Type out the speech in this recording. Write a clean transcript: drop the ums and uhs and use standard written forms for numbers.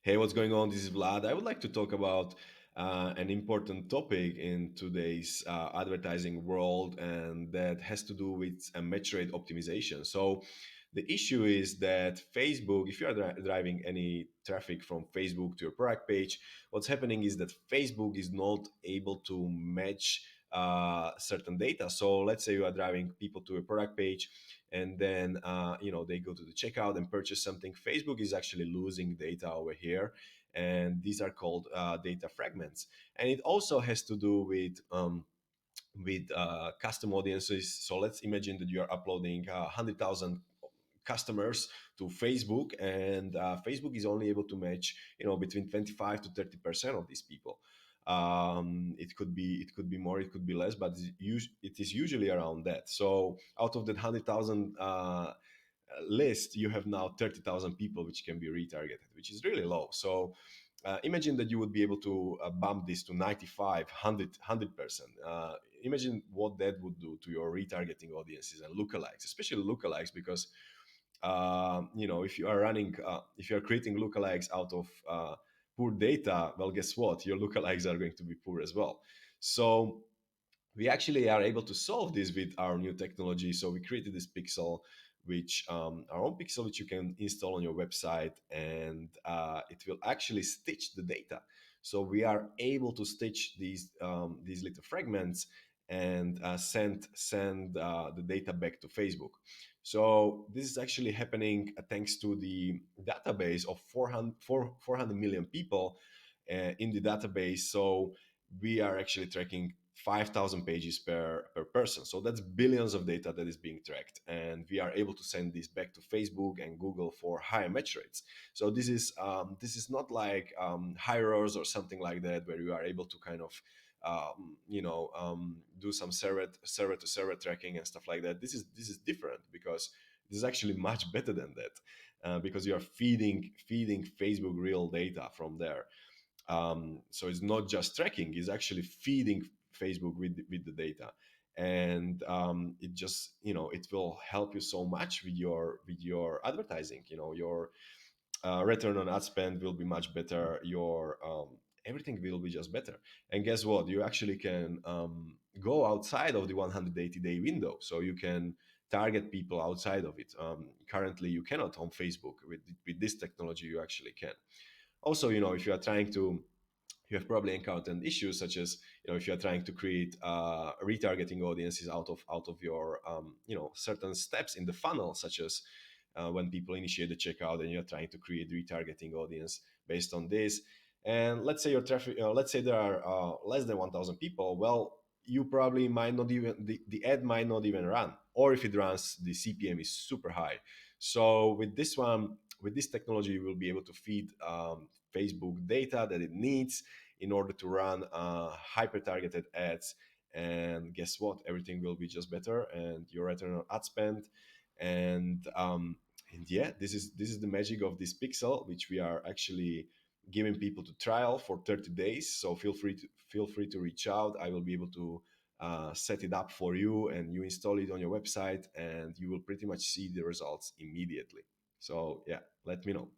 Hey, what's going on? This is Vlad. I would like to talk about an important topic in today's advertising world, and that has to do with match rate optimization. So, the issue is that Facebook, if you are driving any traffic from Facebook to your product page, what's happening is that Facebook is not able to match certain data. So, let's say you are driving people to a product page, and then they go to the checkout and purchase something. Facebook is actually losing data over here, and these are called data fragments. And it also has to do with custom audiences. So let's imagine that you are uploading 100,000 customers to Facebook, and Facebook is only able to match between 25 to 30% of these people. It could be more, it could be less, but it is usually around that. So out of that 100,000 list, you have now 30,000 people which can be retargeted, which is really low. So imagine that you would be able to bump this to 95, 100%. Imagine what that would do to your retargeting audiences and lookalikes, especially lookalikes, because if you are creating lookalikes out of poor data, well, guess what? Your lookalikes are going to be poor as well. So we actually are able to solve this with our new technology. So we created this pixel, which our own pixel, which you can install on your website, and it will actually stitch the data. So we are able to stitch these little fragments and send the data back to Facebook. So this is actually happening thanks to the database of 400 million people in the database. So we are actually tracking 5,000 pages per person. So that's billions of data that is being tracked. And we are able to send this back to Facebook and Google for higher match rates. So this is not like high ROIs or something like that, where you are able to kind of do some server to server tracking and stuff like that. This is different, because this is actually much better than that, because you are feeding Facebook real data from there. So it's not just tracking; it's actually feeding Facebook with the data, and it just it will help you so much with your advertising. Your return on ad spend will be much better. Your everything will be just better. And guess what? You actually can go outside of the 180-day window, so you can target people outside of it. Currently, you cannot on Facebook. With this technology, you actually can. Also, if you are trying to you have probably encountered issues such as if you are trying to create retargeting audiences out of your certain steps in the funnel, such as when people initiate the checkout and you're trying to create retargeting audience based on this. And let's say your traffic, let's say there are less than 1,000 people. Well, you probably might not even the ad might not even run, or if it runs, the CPM is super high. So with this technology, you will be able to feed Facebook data that it needs in order to run hyper targeted ads. And guess what? Everything will be just better, and your return on ad spend. And yeah, this is the magic of this pixel, which we are actually giving people to trial for 30 days. So feel free to reach out. I will be able to set it up for you, and you install it on your website, and you will pretty much see the results immediately. So yeah, let me know.